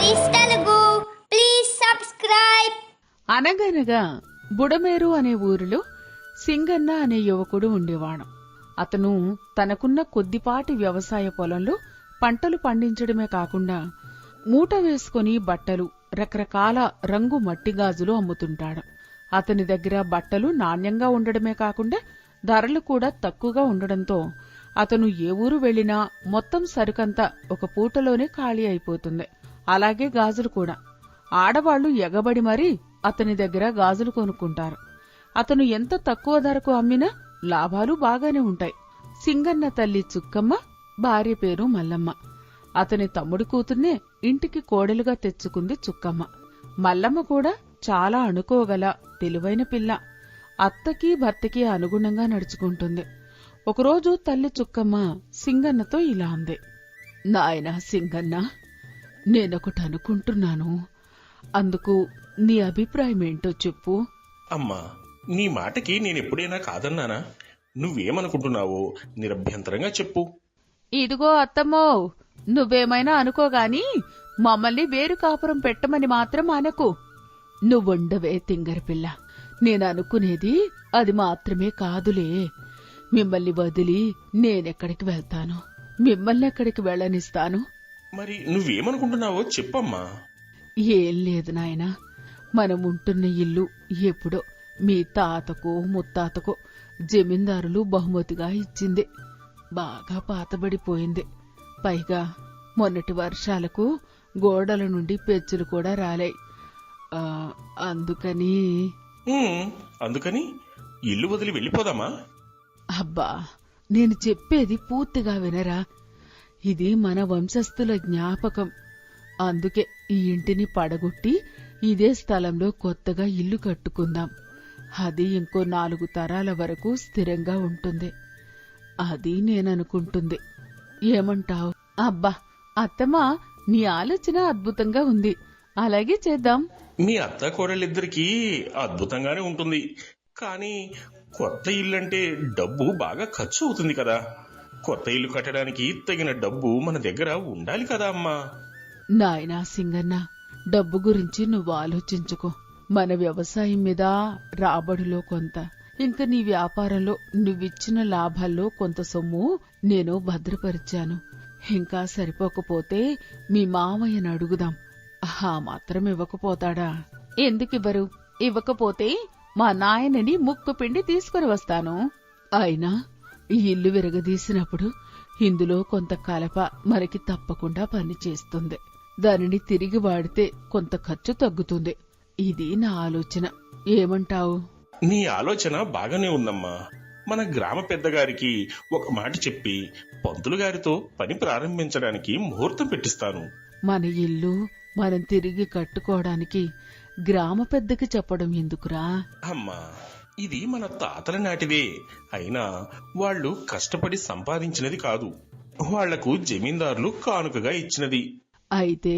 Stories Telugu. Please subscribe. అనగనగా బుడమేరు అనే ఊరిలో సింగన్న అనే యువకుడు ఉండేవాడు. అతను తనకున్న కొద్దిపాటి వ్యవసాయ పొలంలో పంటలు పండించడమే కాకుండా మూట వేసుకుని బట్టలు, రకరకాల రంగు మట్టి గాజులు అమ్ముతుంటాడు. అతని దగ్గర బట్టలు నాణ్యంగా ఉండడమే కాకుండా ధరలు కూడా తక్కువగా ఉండడంతో అతను ఏ ఊరు వెళ్లినా మొత్తం సరుకంతా ఒక పూటలోనే ఖాళీ అయిపోతుంది. అలాగే గాజులు కూడా. ఆడవాళ్లు ఎగబడి మరీ అతని దగ్గర గాజులు కొనుక్కుంటారు. అతను ఎంత తక్కువ ధరకు అమ్మినా లాభాలు బాగానే ఉంటాయి. సింగన్న తల్లి చుక్కమ్మ, భార్య పేరు మల్లమ్మ. అతని తమ్ముడి కూతుర్నే ఇంటికి కోడలుగా తెచ్చుకుంది చుక్కమ్మ. మల్లమ్మ కూడా చాలా అణుకోగల తెలివైన పిల్ల. అత్తకి భర్తకి అనుగుణంగా నడుచుకుంటుంది. ఒకరోజు తల్లి చుక్కమ్మ సింగన్నతో ఇలా అంది. నాయనా సింగన్న, నేనొకటి అనుకుంటున్నాను. అందుకు నీ అభిప్రాయమేంటో చెప్పు. అమ్మా, నీ మాటకి నేనెప్పుడైనా కాదన్నానా? నువ్వేమనుకుంటున్నావో నిరభ్యంతరంగా చెప్పు. ఇదిగో అత్తమ్మో, నువ్వేమైనా అనుకోగాని మమ్మల్ని వేరు కాపురం పెట్టమని మాత్రం అనకు. నువ్వుండవే తింగరపిల్ల. నేననుకునేది అది మాత్రమే కాదులే. మిమ్మల్ని వదిలి నేనెక్కడికి వెళ్తాను? మిమ్మల్ని ఎక్కడికి వెళ్ళనిస్తాను? మరి నువ్వేమనుకుంటున్నావో చెప్పమ్మా. ఏం లేదు నాయనా, మనముంటున్న ఇల్లు ఎప్పుడో మీ తాతకో ముత్తాతకో జమీందారులు బహుమతిగా ఇచ్చింది. బాగా పాతబడిపోయింది. పైగా మొన్నటి వర్షాలకు గోడల నుండి పెచ్చులు కూడా రాలాయి. అందుకని అందుకని ఇల్లు వదిలి వెళ్ళిపోదామా? అబ్బా, నేను చెప్పేది పూర్తిగా వినరా? ఇది మన వంశస్థుల జ్ఞాపకం. అందుకే ఈ ఇంటిని పడగొట్టి ఇదే స్థలంలో కొత్తగా ఇల్లు కట్టుకుందాం. అది ఇంకో 4 తరాల వరకు స్థిరంగా ఉంటుంది. అది నేననుకుంటుంది. ఏమంటావ్? అబ్బా అత్తమ్మా, నీ ఆలోచన అద్భుతంగా ఉంది. అలాగే చేద్దాం. మీ అత్త కోడలిద్దరికీ అద్భుతంగానే ఉంటుంది. కానీ కొత్త ఇల్లంటే డబ్బు బాగా ఖర్చు అవుతుంది కదా. కొత్త ఇల్లు కట్టడానికి తగిన డబ్బు మన దగ్గర ఉండాలి కదా అమ్మా. నాయనా సింగన్న, డబ్బు గురించి నువ్వు ఆలోచించుకో. మన వ్యవసాయం మీద రాబడిలో కొంత, ఇంకా నీ వ్యాపారంలో నువ్విచ్చిన లాభాల్లో కొంత సొమ్ము నేను భద్రపరిచాను. ఇంకా సరిపోకపోతే మీ మామయ్యను అడుగుదాం. ఆ మాత్రం ఇవ్వకపోతాడా? ఎందుకివ్వరు? ఇవ్వకపోతే మా నాయనని ముక్కు పిండి తీసుకుని వస్తాను. అయినా ఈ ఇల్లు విరగదీసినప్పుడు ఇందులో కొంత కలప మనకి తప్పకుండా పనిచేస్తుంది. దానిని తిరిగి వాడితే కొంత ఖర్చు తగ్గుతుంది. ఇది నా ఆలోచన. ఏమంటావు? నీ ఆలోచన బాగానే ఉందమ్మా. మన గ్రామ పెద్దగారికి ఒక మాట చెప్పి పంతులు గారితో పని ప్రారంభించడానికి ముహూర్తం పెట్టిస్తాను. మన ఇల్లు మనం తిరిగి కట్టుకోవడానికి గ్రామ పెద్దకి చెప్పడం ఎందుకురా? అమ్మా, ఇది మన తాతల నాటిదే. అయినా వాళ్ళు కష్టపడి సంపాదించినది కాదు. వాళ్లకు జమీందారులు కానుకగా ఇచ్చినది. అయితే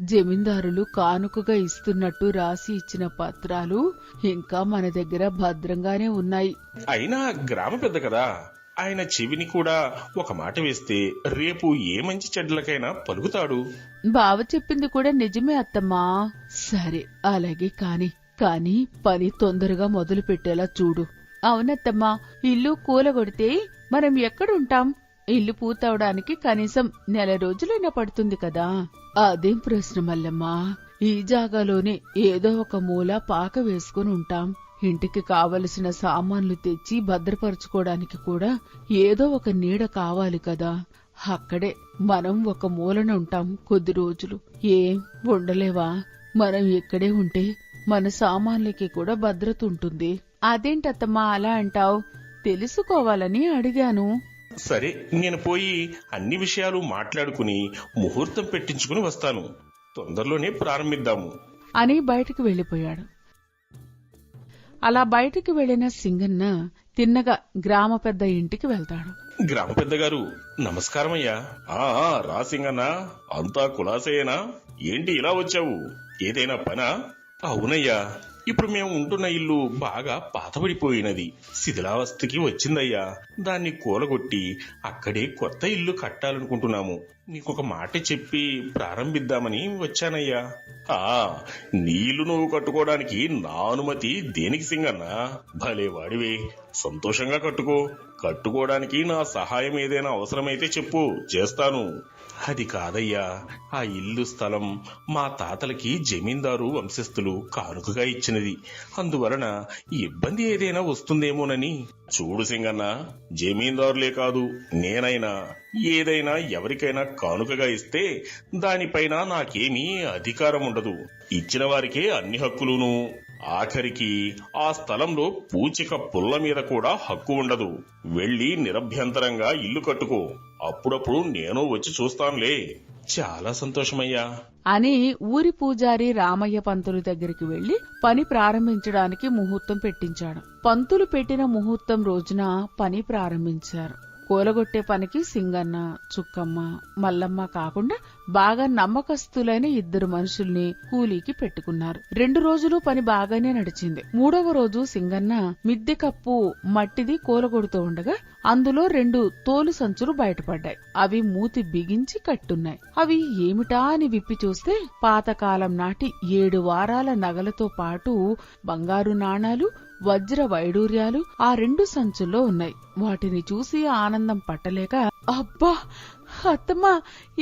జమీందారులు కానుకగా ఇస్తున్నట్టు రాసి ఇచ్చిన పత్రాలు ఇంకా మన దగ్గర భద్రంగానే ఉన్నాయి. అయినా గ్రామ పెద్ద కదా, ఆయన చెవిని కూడా ఒక మాట వేస్తే రేపు ఏ మంచి చెడ్లకైనా పలుకుతాడు. బావ చెప్పింది కూడా నిజమే అత్తమ్మా. సరే అలాగే కాని పని తొందరగా మొదలు పెట్టేలా చూడు. అవునత్తమ్మా, ఇల్లు కూలగొడితే మనం ఎక్కడుంటాం? ఇల్లు పూర్తవడానికి కనీసం 1 నెల రోజులైనా పడుతుంది కదా. అదేం ప్రశ్న మల్లమ్మా. ఈ జాగాలోనే ఏదో ఒక మూల పాక వేసుకుని ఉంటాం. ఇంటికి కావలసిన సామాన్లు తెచ్చి భద్రపరుచుకోవడానికి కూడా ఏదో ఒక నీడ కావాలి కదా. అక్కడే మనం ఒక మూలన ఉంటాం కొద్ది రోజులు. ఏం ఉండలేవా? మనం ఇక్కడే ఉంటే మన సామాన్లకి కూడా భద్రత ఉంటుంది. అదేంటత్తమ్మా అలా అంటావ్? తెలుసుకోవాలని అడిగాను. సరే, నేను పోయి అన్ని విషయాలు మాట్లాడుకుని ముహూర్తం పెట్టించుకుని వస్తాను. తొందరలోనే ప్రారంభిద్దాము అని బయటికి వెళ్లిపోయాడు. అలా బయటికి వెళ్లిన సింగన్న తిన్నగా గ్రామ పెద్ద ఇంటికి వెళ్తాడు. గ్రామ పెద్దగారు, నమస్కారమయ్యా. రా సింగన్న, అంతా కులాసేనా? ఏంటి ఇలా వచ్చావు? ఏదైనా పనా? అవునయ్యా, ఇప్పుడు మేము ఉంటున్న ఇల్లు బాగా పాతబడిపోయినది, శిథిలావస్థకి వచ్చిందయ్యా. దాన్ని కూలగొట్టి అక్కడే కొత్త ఇల్లు కట్టాలనుకుంటున్నాము. నీకొక మాట చెప్పి ప్రారంభిద్దామని వచ్చానయ్యా. నీ ఇల్లు నువ్వు కట్టుకోవడానికి నా అనుమతి దేనికి సింగన్న? భలే వాడివే, సంతోషంగా కట్టుకో. కట్టుకోవడానికి నా సహాయం ఏదైనా అవసరమైతే చెప్పు, చేస్తాను. అది కాదయ్యా, ఆ ఇల్లు స్థలం మా తాతలకి జమీందారు వంశస్థులు కానుకగా ఇచ్చినది. అందువలన ఇబ్బంది ఏదైనా వస్తుందేమోనని. చూడు సింగన్న, జమీందారులే కాదు, నేనైనా ఏదైనా ఎవరికైనా కానుకగా ఇస్తే దానిపైన నాకేమీ అధికారం ఉండదు. ఇచ్చిన వారికే అన్ని హక్కులును. ఆఖరికి ఆ స్థలంలో పూచిక పుల్ల మీద కూడా హక్కు ఉండదు. వెళ్లి నిరభ్యంతరంగా ఇల్లు కట్టుకో. అప్పుడప్పుడు నేను వచ్చి చూస్తానులే. చాలా సంతోషమయ్యా అని ఊరి పూజారి రామయ్య పంతులు దగ్గరికి వెళ్లి పని ప్రారంభించడానికి ముహూర్తం పెట్టించాడు. పంతులు పెట్టిన ముహూర్తం రోజున పని ప్రారంభించారు. కూలగొట్టే పనికి సింగన్న, చుక్కమ్మ, మల్లమ్మ కాకుండా బాగా నమ్మకస్తులైన 2 మనుషుల్ని కూలీకి పెట్టుకున్నారు. 2 రోజులు పని బాగానే నడిచింది. 3వ రోజు సింగన్న మిద్దె కప్పు మట్టిది కూలగొడుతూ ఉండగా అందులో 2 తోలు సంచులు బయటపడ్డాయి. అవి మూతి బిగించి కట్టున్నాయి. అవి ఏమిటా అని విప్పి చూస్తే పాతకాలం నాటి 7 వారాల నగలతో పాటు బంగారు నాణాలు, వజ్ర వైడూర్యాలు ఆ 2 సంచుల్లో ఉన్నాయి. వాటిని చూసి ఆనందం పట్టలేక, అబ్బా అత్తమ్మా,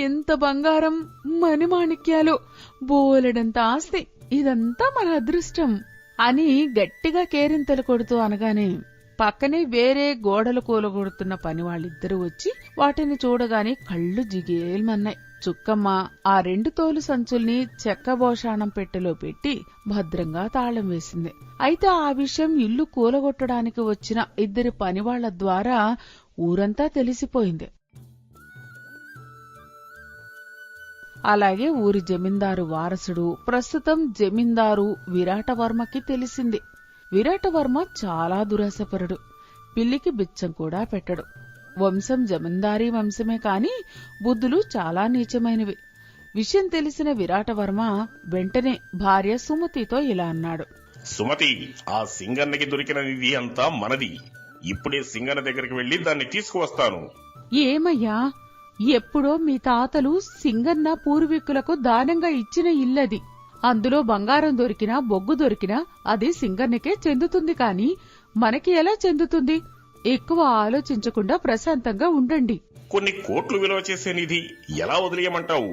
ఎంత బంగారం, మణిమాణిక్యాలు, బోలెడంత ఆస్తి, ఇదంతా మన అదృష్టం అని గట్టిగా కేరింతలు కొడుతూ అనగానే పక్కనే వేరే గోడలు కూలగొడుతున్న పని వాళ్ళిద్దరూ వచ్చి వాటిని చూడగానే కళ్ళు జిగేల్మన్నాయి. చుక్కమ్మ ఆ 2 తోలు సంచుల్ని చెక్కబోషాణం పెట్టెలో పెట్టి భద్రంగా తాళం వేసింది. అయితే ఆ విషయం ఇల్లు కూలగొట్టడానికి వచ్చిన 2 పనివాళ్ల ద్వారా ఊరంతా తెలిసిపోయింది. అలాగే ఊరి జమీందారు వారసుడు, ప్రస్తుతం జమీందారు విరాటవర్మకి తెలిసింది. విరాటవర్మ చాలా దురాశపరుడు, పిల్లికి బిచ్చం కూడా పెట్టడు. వంశం జమీందారీ వంశమే కాని బుద్ధులు చాలా నీచమైనవి. విషయం తెలిసిన విరాటవర్మ వెంటనే భార్య సుమతితో ఇలా అన్నాడు. సుమతి, ఆ సింగన్నకి దొరికిన నిధి అంతా మనది. ఇప్పుడే సింగన్న దగ్గరికి వెళ్లి దాన్ని తీసుకువస్తాను. ఏమయ్యా, ఎప్పుడో మీ తాతలు సింగన్న పూర్వీకులకు దానంగా ఇచ్చిన ఇల్లది. అందులో బంగారం దొరికినా బొగ్గు దొరికినా అది సింగన్నకే చెందుతుంది కాని మనకి ఎలా చెందుతుంది? ఎక్కువ ఆలోచించకుండా ప్రశాంతంగా ఉండండి. కొన్ని కోట్లు విలువ చేసే నిధి ఎలా వదిలేయమంటావు?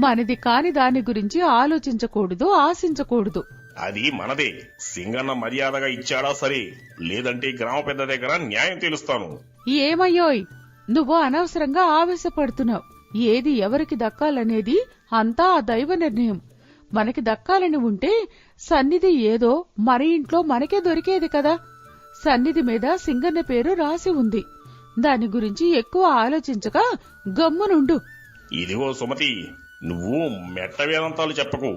మనది కాని దాని గురించి ఆలోచించకూడదు, ఆశించకూడదు. అది మనదే. సింగన్న మర్యాదగా ఇచ్చాడా సరే, లేదంటే గ్రామ పెద్ద దగ్గర న్యాయం తెలుస్తాను. ఏమయ్యోయ్, నువ్వు అనవసరంగా ఆవేశపడుతున్నావు. ఏది ఎవరికి దక్కాలనేది అంతా ఆ దైవ నిర్ణయం. మనకి దక్కాలని ఉంటే సన్నిధి ఏదో మన ఇంట్లో మనకే దొరికేది కదా. సన్నిధి మీద సింగన్న పేరు రాసి ఉంది. దాని గురించి ఎక్కువ ఆలోచించక గమ్మునుండు. ఇదిగో సుమతి, నువ్వు మెట్ట వేదాంతాలు చెప్పకు.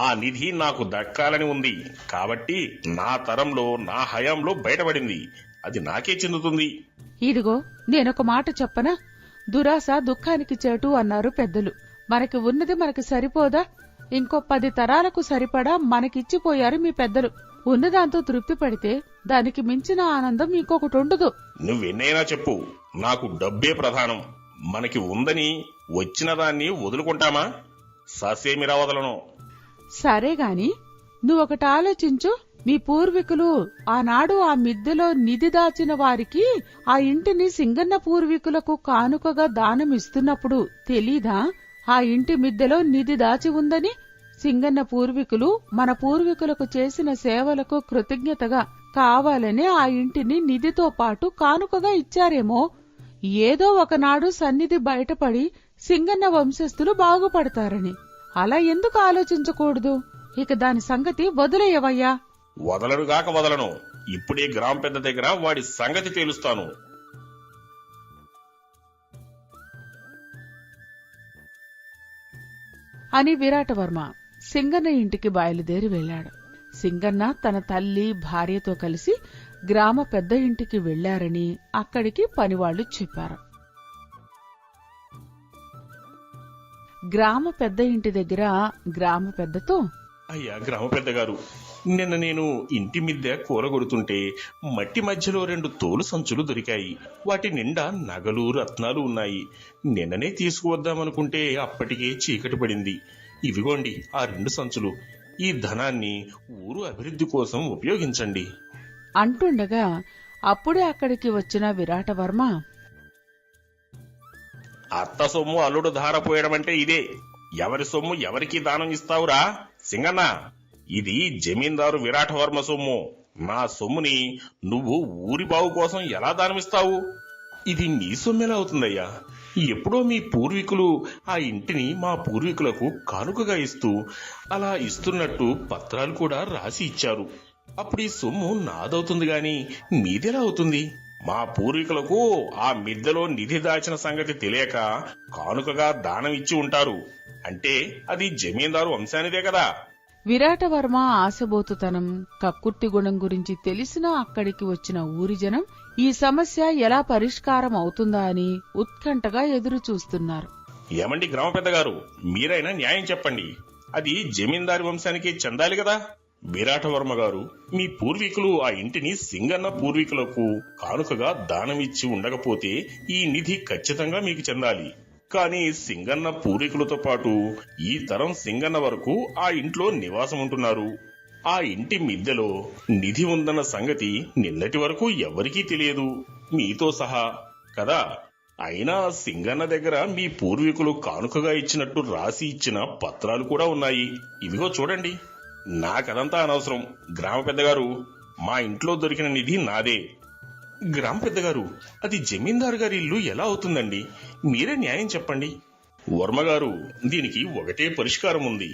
ఆ నిధి నాకు దక్కాలని ఉంది కాబట్టి నా తరంలో, నా హయాంలో బయటపడింది. అది నాకే చెందుతుంది. ఇదిగో నేనొక మాట చెప్పనా? దురాశ దుఃఖానికి చేటు అన్నారు పెద్దలు. మనకి ఉన్నది మనకి సరిపోదా? ఇంకో 10 తరాలకు సరిపడా మనకిచ్చిపోయారు మీ పెద్దలు. ఉన్నదాంతో తృప్తి పడితే దానికి మించిన ఆనందం ఇంకొకటి ఉండదు. నువ్వెన్నైనా చెప్పు, నాకు డబ్బే ప్రధానం. మనకి ఉందని వచ్చిన దాన్ని వదులుకుంటామా? ససేమిరా వదలను. సరేగాని నువ్వొకటి ఆలోచించు. మీ పూర్వీకులు ఆనాడు ఆ మిద్దెలో నిధి దాచిన వారికి ఆ ఇంటిని సింగన్న పూర్వీకులకు కానుకగా దానమిస్తున్నప్పుడు తెలీదా ఆ ఇంటి మిద్దెలో నిధి దాచి ఉందని? సింగన్న పూర్వీకులు మన పూర్వీకులకు చేసిన సేవలకు కృతజ్ఞతగా కావాలనే ఆ ఇంటిని నిధితో పాటు కానుకగా ఇచ్చారేమో. ఏదో ఒకనాడు సన్నిధి బయటపడి సింగన్న వంశస్థులు బాగుపడతారని. అలా ఎందుకు ఆలోచించకూడదు? ఇక దాని సంగతి వదిలేయవయ్యా. వదలనుగాక వదలను. ఇప్పుడే గ్రామ పెద్ద దగ్గర వాడి సంగతి తేలుస్తాను. అని విరాటవర్మ సింగన్న ఇంటికి బయలుదేరి వెళ్లాడు. సింగన్న తన తల్లి, భార్యతో కలిసి గ్రామ పెద్ద ఇంటికి వెళ్లారని అక్కడికి పనివాళ్లు చెప్పారు. గ్రామ పెద్ద ఇంటి దగ్గర గ్రామ పెద్దతో, అయ్యా గ్రామ పెద్ద గారు, నిన్న నేను ఇంటి మిద్దె కూలగొడుతుంటే మట్టి మధ్యలో 2 తోలు సంచులు దొరికాయి. వాటి నిండా నగలు రత్నాలు ఉన్నాయి. నిన్ననే తీసుకువద్దామనుకుంటే అప్పటికే చీకటి పడింది. ఇవిగోండి ఆ 2 సంచులు. ఈ ధనాన్ని ఊరు అభివృద్ధి కోసం ఉపయోగించండి అంటుండగా అప్పుడే అక్కడికి వచ్చిన విరాటవర్మ, అత్త సొమ్ము అల్లుడు ధార పోయడం అంటే ఇదే. ఎవరి సొమ్ము ఎవరికి దానం ఇస్తావురా సింగన్న? ఇది జమీందారు విరాటవర్మ సొమ్ము. నా సొమ్ముని నువ్వు ఊరి బావు కోసం ఎలా దానమిస్తావు? ఇది నీ సొమ్మెలా అవుతుందయ్యా? ఎప్పుడో మీ పూర్వీకులు ఆ ఇంటిని మా పూర్వీకులకు కానుకగా ఇస్తూ అలా ఇస్తున్నట్టు పత్రాలు కూడా రాసి ఇచ్చారు. అప్పుడు ఈ సొమ్ము నాదవుతుంది గాని మీదెలా అవుతుంది? మా పూర్వీకులకు ఆ మిద్దెలో నిధి దాచిన సంగతి తెలియక కానుకగా దానం ఇచ్చి ఉంటారు. అంటే అది జమీందారు వంశానిదే కదా. విరాటవర్మ ఆశబోతుతనం, కక్కుర్తి గుణం గురించి తెలిసినా అక్కడికి వచ్చిన ఊరి జనం ఈ సమస్య ఎలా పరిష్కారం అవుతుందా అని ఉత్కంఠగా ఎదురు చూస్తున్నారు. ఏమండి గ్రామ పెద్దగారు, మీరైనా న్యాయం చెప్పండి. అది జమీందారి వంశానికి చెందాలి కదా. విరాటవర్మ గారు, మీ పూర్వీకులు ఆ ఇంటిని సింగన్న పూర్వీకులకు కానుకగా దానం ఇచ్చి ఉండకపోతే ఈ నిధి ఖచ్చితంగా మీకు చెందాలి. కానీ సింగన్న పూర్వీకులతో పాటు ఈ తరం సింగన్న వరకు ఆ ఇంట్లో నివాసం ఉంటున్నారు. ఆ ఇంటి మిద్దెలో నిధి ఉందన్న సంగతి నిన్నటి వరకు ఎవరికీ తెలియదు, మీతో సహా కదా. అయినా సింగన్న దగ్గర మీ పూర్వీకులు కానుకగా ఇచ్చినట్టు రాసి ఇచ్చిన పత్రాలు కూడా ఉన్నాయి. ఇవిగో చూడండి. నాకదంతా అనవసరం. గ్రామ పెద్దగారు, మా ఇంట్లో దొరికిన నిధి నాదే. గ్రామ పెద్దగారు, అది జమీందారు గారి ఇల్లు ఎలా అవుతుందండి? మీరే న్యాయం చెప్పండి. వర్మగారు, దీనికి ఒకటే పరిష్కారం ఉంది.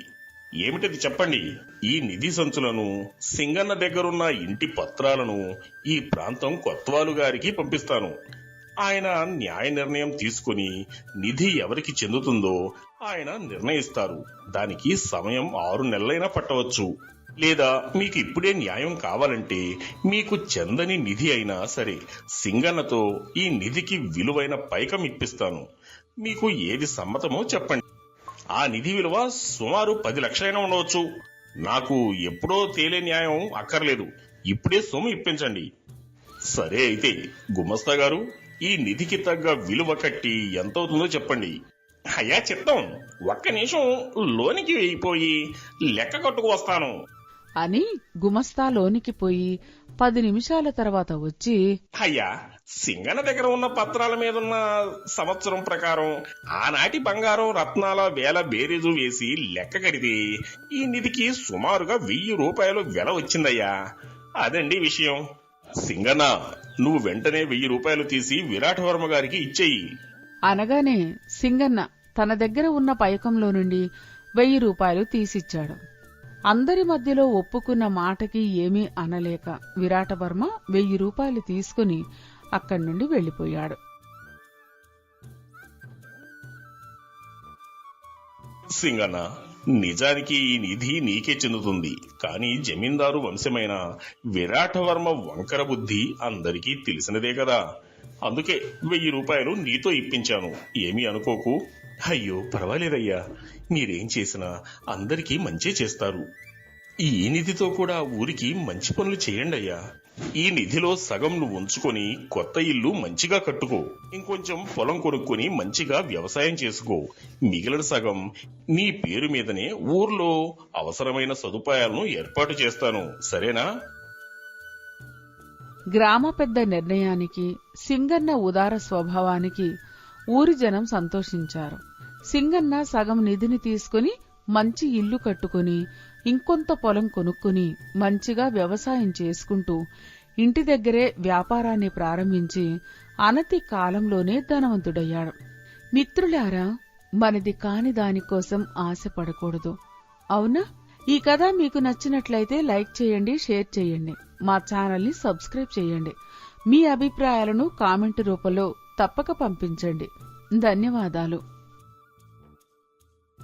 ఏమిటది చెప్పండి. ఈ నిధి సంచులను, సింగన్న దగ్గరున్న ఇంటి పత్రాలను ఈ ప్రాంతం కొత్వాలు గారికి పంపిస్తాను. ఆయన న్యాయ నిర్ణయం తీసుకుని నిధి ఎవరికి చెందుతుందో ఆయన నిర్ణయిస్తారు. దానికి సమయం 6 నెలలైనా పట్టవచ్చు. లేదా మీకు ఇప్పుడే న్యాయం కావాలంటే మీకు చెందని నిధి అయినా సరే సింగన్నతో ఈ నిధికి విలువైన పైకం ఇప్పిస్తాను. మీకు ఏది సమ్మతమో చెప్పండి. ఆ నిధి విలువ సుమారు 10 లక్షలైనా ఉండవచ్చు. నాకు ఎప్పుడో తేలే న్యాయం అక్కర్లేదు. ఇప్పుడే సొమ్ము ఇప్పించండి. సరే అయితే గుమస్తా గారు, ఈ నిధికి తగ్గ విలువ కట్టి ఎంతవుతుందో చెప్పండి. అయ్యా చిత్తం, ఒక్క నిమిషం లోనికి వెళ్ళిపోయి లెక్క కట్టుకు వస్తాను అని గుమస్తా లోనికి పోయి 10 నిమిషాల తర్వాత వచ్చి, అయ్యా, సింగన్న దగ్గర ఉన్న పత్రాల మీదున్న సంవత్సరం ప్రకారం ఆనాటి బంగారం రత్నాల వేల బేరీజు వేసి లెక్క కడితే ఈ నిధికి సుమారుగా 1000 రూపాయలు వెల వచ్చిందయ్యా. అదండి విషయం. సింగన్న, నువ్వు వెంటనే 1000 రూపాయలు తీసి విరాటవర్మ గారికి ఇచ్చేయి అనగానే సింగన్న తన దగ్గర ఉన్న పైకంలో నుండి 1000 రూపాయలు తీసిచ్చాడు. అందరి మధ్యలో ఒప్పుకున్న మాటకి ఏమీ అనలేక విరాటవర్మ 1000 రూపాయలు తీసుకుని అక్కడి నుండి వెళ్లిపోయాడు. సింగన్న, నిజానికి ఈ నిధి నీకే చెందుతుంది. కానీ జమీందారు వంశమైన విరాటవర్మ వంకర బుద్ధి అందరికీ తెలిసినదే కదా. అందుకే 1000 రూపాయలు నీతో ఇప్పించాను. ఏమీ అనుకోకు. అయ్యో పర్వాలేదయ్యా, మీరేం చేసినా అందరికీ మంచే చేస్తారు. ఈ నిధితో కూడా ఊరికి మంచి పనులు చేయండి అయ్యా. ఈ నిధిలో సగం నువ్వు ఉంచుకొని కొత్త ఇల్లు మంచిగా కట్టుకో. ఇంకొంచెం పొలం కొనుక్కొని మంచిగా వ్యవసాయం చేసుకో. మిగిలిన సగం నీ పేరు మీదనే ఊర్లో అవసరమైన సదుపాయాలను ఏర్పాటు చేస్తాను. సరేనా? గ్రామ పెద్ద నిర్ణయానికి, సింగన్న ఉదార స్వభావానికి ఊరి జనం సంతోషించారు. సింగన్న సగం నిధిని తీసుకుని మంచి ఇల్లు కట్టుకుని ఇంకొంత పొలం కొనుక్కుని మంచిగా వ్యవసాయం చేసుకుంటూ ఇంటి దగ్గరే వ్యాపారాన్ని ప్రారంభించి అనతి కాలంలోనే ధనవంతుడయ్యాడు. మిత్రులారా, మనది కాని దానికోసం ఆశపడకూడదు. అవునా? ఈ కథ మీకు నచ్చినట్లయితే లైక్ చేయండి, షేర్ చేయండి. మా ఛానల్ని సబ్స్క్రైబ్ చేయండి. మీ అభిప్రాయాలను కామెంటు రూపంలో తప్పక పంపించండి. ధన్యవాదాలు.